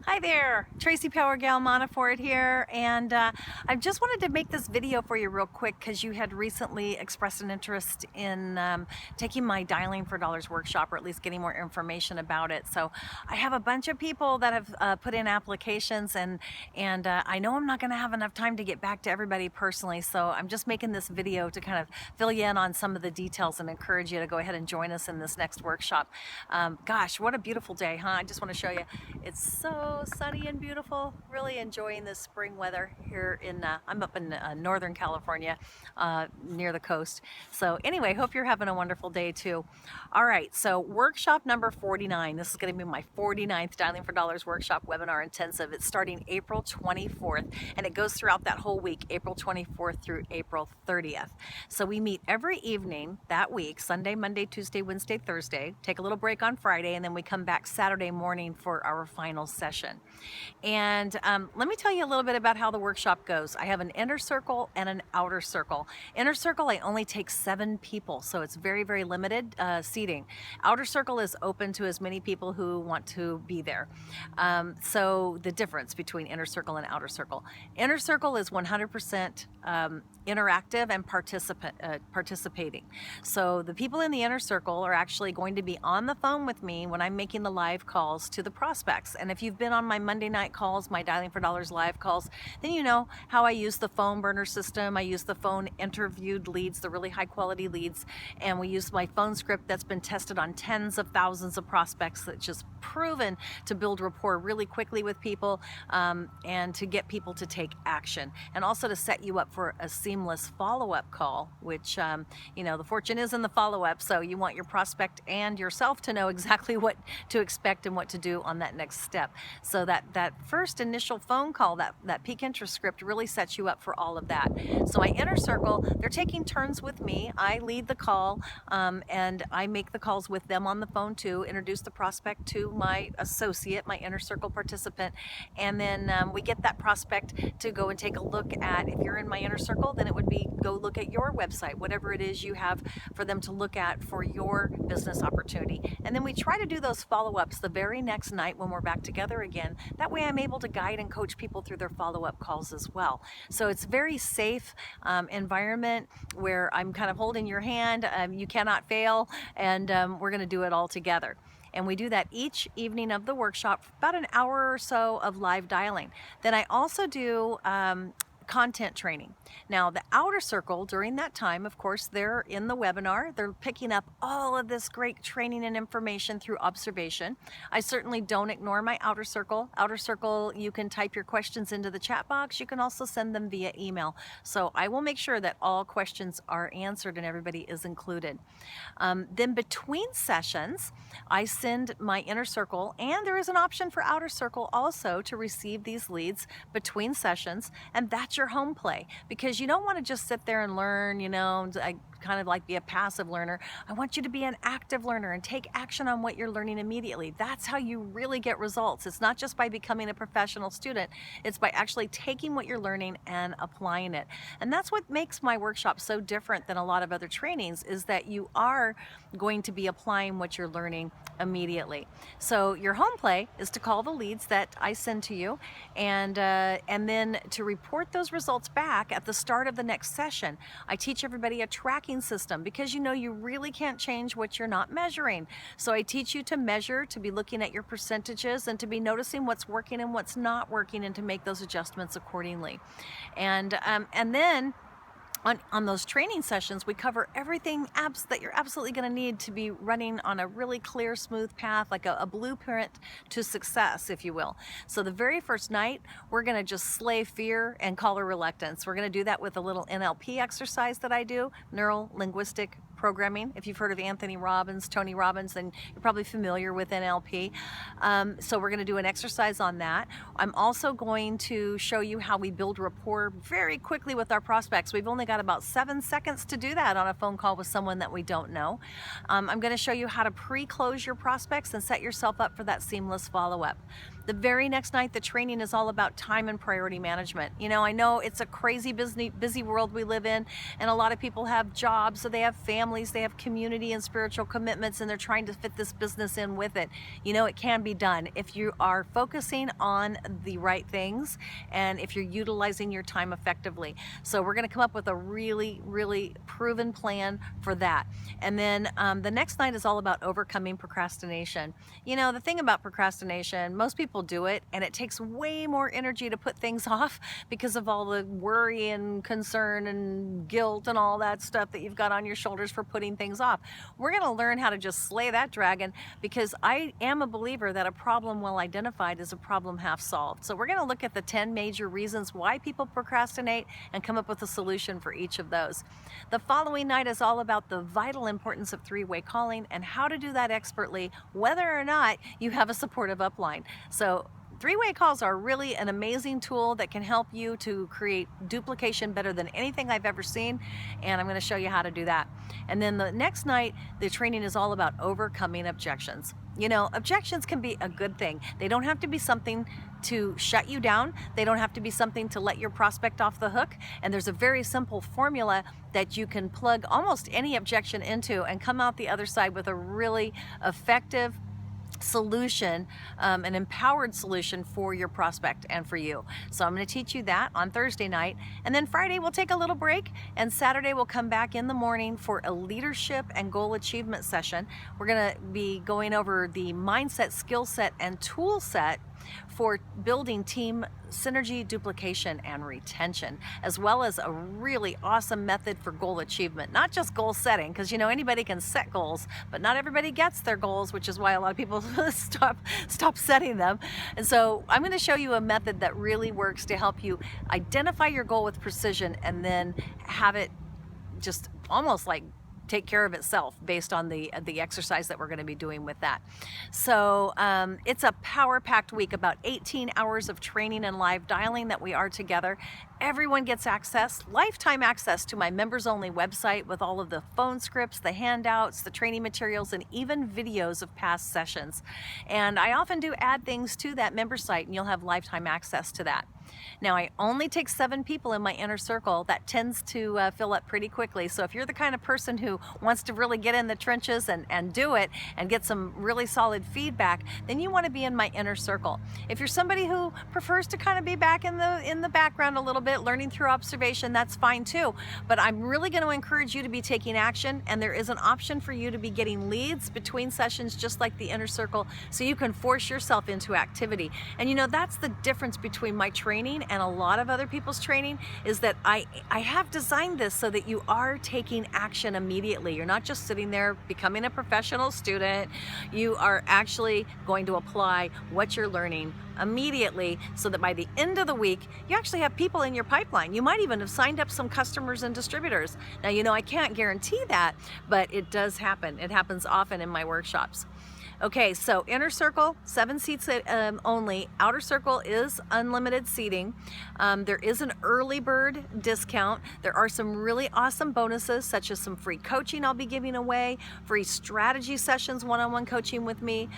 Hi there, Tracy Power Gal Montefiore here, and I just wanted to make this video for you real quick because you had recently expressed an interest in taking my Dialing for Dollars workshop, or at least getting more information about it. So I have a bunch of people that have put in applications, and I know I'm not going to have enough time to get back to everybody personally, so I'm just making this video to kind of fill you in on some of the details and encourage you to go ahead and join us in this next workshop. Gosh, what a beautiful day, huh? I just want to show you. It's so sunny and beautiful. Really enjoying this spring weather here in, I'm up in Northern California, near the coast. So anyway, hope you're having a wonderful day too. All right, so workshop number 49. This is going to be my 49th Dialing for Dollars workshop webinar intensive. It's starting April 24th, and it goes throughout that whole week, April 24th through April 30th. So we meet every evening that week, Sunday, Monday, Tuesday, Wednesday, Thursday, take a little break on Friday, and then we come back Saturday morning for our final session. And let me tell you a little bit about how the workshop goes. I have an inner circle and an outer circle. Inner circle, I only take 7 people, so it's very, very limited seating. Outer circle is open to as many people who want to be there. So the difference between inner circle and outer circle. Inner circle is 100% interactive and participating. So the people in the inner circle are actually going to be on the phone with me when I'm making the live calls to the prospects. And if you've been on my Monday night calls, my Dialing for Dollars live calls, then you know how I use the phone burner system. I use the phone interviewed leads, the really high quality leads, and we use my phone script that's been tested on tens of thousands of prospects that's just proven to build rapport really quickly with people, and to get people to take action, and also to set you up for a seamless follow-up call, which you know, the fortune is in the follow-up, so you want your prospect and yourself to know exactly what to expect and what to do on that next step. So that first initial phone call, that peak interest script really sets you up for all of that. So my inner circle, they're taking turns with me. I lead the call, and I make the calls with them on the phone too, introduce the prospect to my associate, my inner circle participant, and then we get that prospect to go and take a look at, if you're in my inner circle, then it would be go look at your website, whatever it is you have for them to look at for your business opportunity. And then we try to do those follow-ups the very next night when we're back together again. That way I'm able to guide and coach people through their follow-up calls as well. So it's a very safe environment where I'm kind of holding your hand, you cannot fail, and we're going to do it all together. And we do that each evening of the workshop, about an hour or so of live dialing. Then I also do content training. Now, the outer circle, during that time, of course, they're in the webinar. They're picking up all of this great training and information through observation. I certainly don't ignore my outer circle. Outer circle, you can type your questions into the chat box. You can also send them via email. So I will make sure that all questions are answered and everybody is included. Then between sessions, I send my inner circle, and there is an option for outer circle also to receive these leads between sessions, and that's your home play, because you don't want to just sit there and learn, you know, I kind of like be a passive learner. I want you to be an active learner and take action on what you're learning immediately. That's how you really get results. It's not just by becoming a professional student, it's by actually taking what you're learning and applying it. And that's what makes my workshop so different than a lot of other trainings, is that you are going to be applying what you're learning immediately. So your home play is to call the leads that I send to you, and then to report those results back at the start of the next session. I teach everybody a tracking system, because you know you really can't change what you're not measuring. So I teach you to measure, to be looking at your percentages, and to be noticing what's working and what's not working, and to make those adjustments accordingly. And then on those training sessions, we cover everything that you're absolutely going to need to be running on a really clear, smooth path, like a blueprint to success, if you will. So the very first night, we're going to just slay fear and color reluctance. We're going to do that with a little NLP exercise that I do, neuro linguistic programming. If you've heard of Anthony Robbins, Tony Robbins, then you're probably familiar with NLP. So we're going to do an exercise on that. I'm also going to show you how we build rapport very quickly with our prospects. We've only got about 7 seconds to do that on a phone call with someone that we don't know. I'm going to show you how to pre-close your prospects and set yourself up for that seamless follow-up. The very next night, the training is all about time and priority management. You know, I know it's a crazy busy world we live in, and a lot of people have jobs, so they have families, they have community and spiritual commitments, and they're trying to fit this business in with it. You know, it can be done if you are focusing on the right things and if you're utilizing your time effectively. So we're going to come up with a really, really proven plan for that. And then the next night is all about overcoming procrastination. You know, the thing about procrastination, most people do it, and it takes way more energy to put things off because of all the worry and concern and guilt and all that stuff that you've got on your shoulders for putting things off. We're going to learn how to just slay that dragon, because I am a believer that a problem well identified is a problem half solved. So we're going to look at the 10 major reasons why people procrastinate and come up with a solution for each of those. The following night is all about the vital importance of three-way calling and how to do that expertly, whether or not you have a supportive upline. So three-way calls are really an amazing tool that can help you to create duplication better than anything I've ever seen, and I'm going to show you how to do that. And then the next night, the training is all about overcoming objections. You know, objections can be a good thing. They don't have to be something to shut you down. They don't have to be something to let your prospect off the hook. And there's a very simple formula that you can plug almost any objection into and come out the other side with a really effective solution, an empowered solution for your prospect and for you. So I'm going to teach you that on Thursday night, and then Friday we'll take a little break, and Saturday we'll come back in the morning for a leadership and goal achievement session. We're going to be going over the mindset, skill set, and tool set for building team synergy, duplication, and retention, as well as a really awesome method for goal achievement. Not just goal setting, because you know anybody can set goals, but not everybody gets their goals, which is why a lot of people stop setting them. And so I'm going to show you a method that really works to help you identify your goal with precision and then have it just almost like take care of itself based on the exercise that we're going to be doing with that. So it's a power-packed week, about 18 hours of training and live dialing that we are together. Everyone gets access, lifetime access to my members-only website with all of the phone scripts, the handouts, the training materials, and even videos of past sessions. And I often do add things to that member site, and you'll have lifetime access to that. Now, I only take 7 people in my inner circle. That tends to fill up pretty quickly. So if you're the kind of person who wants to really get in the trenches and do it and get some really solid feedback, then you want to be in my inner circle. If you're somebody who prefers to kind of be back in the background a little bit, learning through observation, that's fine too. But I'm really going to encourage you to be taking action, and there is an option for you to be getting leads between sessions, just like the inner circle, so you can force yourself into activity. And you know, that's the difference between my training and a lot of other people's training, is that I have designed this so that you are taking action immediately. You're not just sitting there becoming a professional student. You are actually going to apply what you're learning immediately, so that by the end of the week you actually have people in your pipeline. You might even have signed up some customers and distributors. Now, you know, I can't guarantee that, but it does happen. It happens often in my workshops. Okay, so inner circle, 7 seats only. Outer circle is unlimited seating. There is an early bird discount. There are some really awesome bonuses, such as some free coaching I'll be giving away, free strategy sessions, one-on-one coaching with me,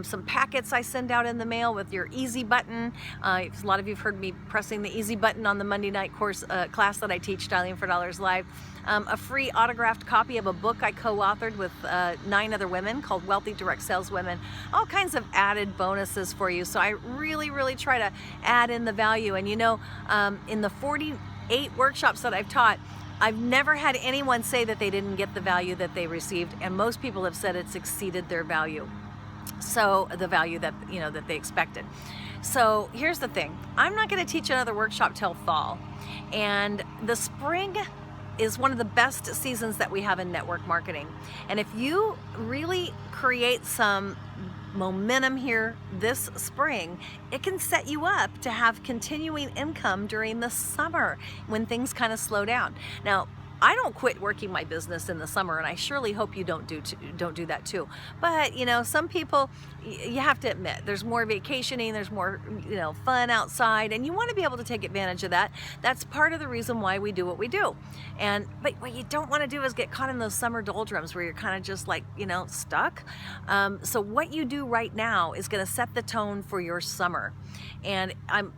some packets I send out in the mail with your easy button. A lot of you have heard me pressing the easy button on the Monday night class that I teach, Dialing for Dollars Live. A free autographed copy of a book I co-authored with 9 other women called Wealthy Direct Sales Women. All kinds of added bonuses for you. So I really, really try to add in the value. And you know, in the 48 workshops that I've taught, I've never had anyone say that they didn't get the value that they received, and most people have said it's exceeded their value. So the value that, you know, that they expected. So here's the thing. I'm not going to teach another workshop till fall. And the spring is one of the best seasons that we have in network marketing. And if you really create some momentum here this spring, it can set you up to have continuing income during the summer when things kind of slow down. Now, I don't quit working my business in the summer, and I surely hope you don't do that too. But you know, some people, you have to admit, there's more vacationing, there's more, you know, fun outside, and you want to be able to take advantage of that. That's part of the reason why we do what we do. But what you don't want to do is get caught in those summer doldrums where you're kind of just like, you know, stuck. So what you do right now is going to set the tone for your summer. And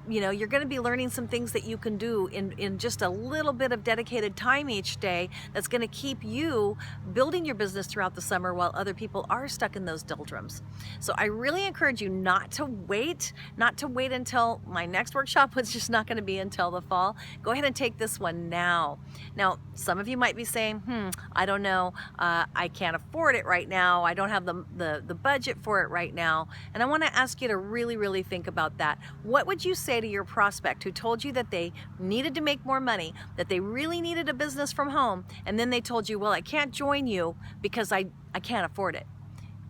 you know, you're going to be learning some things that you can do in just a little bit of dedicated time each day that's going to keep you building your business throughout the summer while other people are stuck in those doldrums. So I really encourage you not to wait until my next workshop, which is just not going to be until the fall. Go ahead and take this one now. Now, some of you might be saying, I don't know, I can't afford it right now. I don't have the budget for it right now. And I want to ask you to really, really think about that. What would you say to your prospect who told you that they needed to make more money, that they really needed a business from home, and then they told you, well, I can't join you because I can't afford it?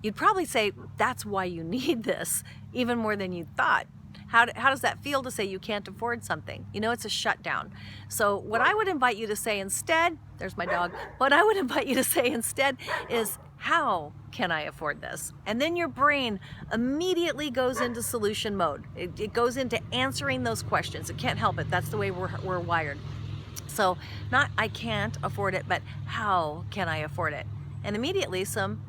You'd probably say, that's why you need this, even more than you thought. How does that feel to say you can't afford something? You know, it's a shutdown. So what I would invite you to say instead, there's my dog, what I would invite you to say instead is, how can I afford this? And then your brain immediately goes into solution mode. It goes into answering those questions. It can't help it. That's the way we're wired. So not I can't afford it, but how can I afford it? And immediately some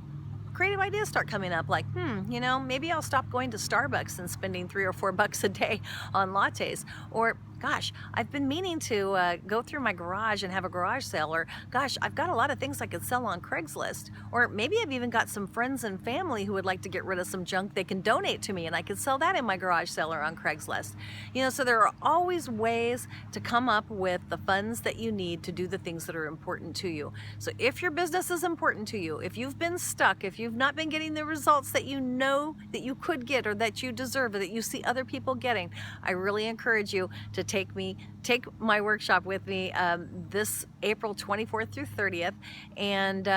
creative ideas start coming up, like, you know, maybe I'll stop going to Starbucks and spending $3 or $4 a day on lattes. Or, gosh, I've been meaning to go through my garage and have a garage sale. Or, gosh, I've got a lot of things I could sell on Craigslist. Or maybe I've even got some friends and family who would like to get rid of some junk they can donate to me, and I could sell that in my garage sale or on Craigslist. You know, so there are always ways to come up with the funds that you need to do the things that are important to you. So if your business is important to you, if you've been stuck, if you've not been getting the results that you know that you could get or that you deserve or that you see other people getting, I really encourage you to take my workshop with me this April 24th through 30th. And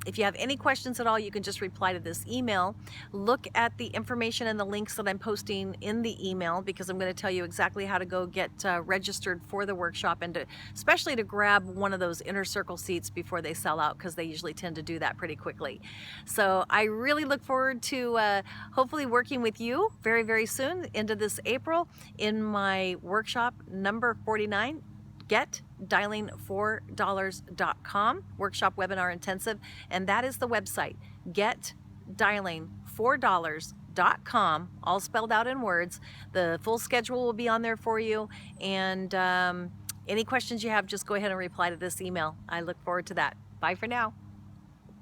if you have any questions at all, you can just reply to this email. Look at the information and the links that I'm posting in the email, because I'm going to tell you exactly how to go get registered for the workshop, and especially to grab one of those inner circle seats before they sell out, because they usually tend to do that pretty quickly. So I really look forward to hopefully working with you very, very soon into this April in my workshop number 49, GetDialing4Dollars.com, workshop webinar intensive. And that is the website, GetDialing4Dollars.com, all spelled out in words. The full schedule will be on there for you. And any questions you have, just go ahead and reply to this email. I look forward to that. Bye for now.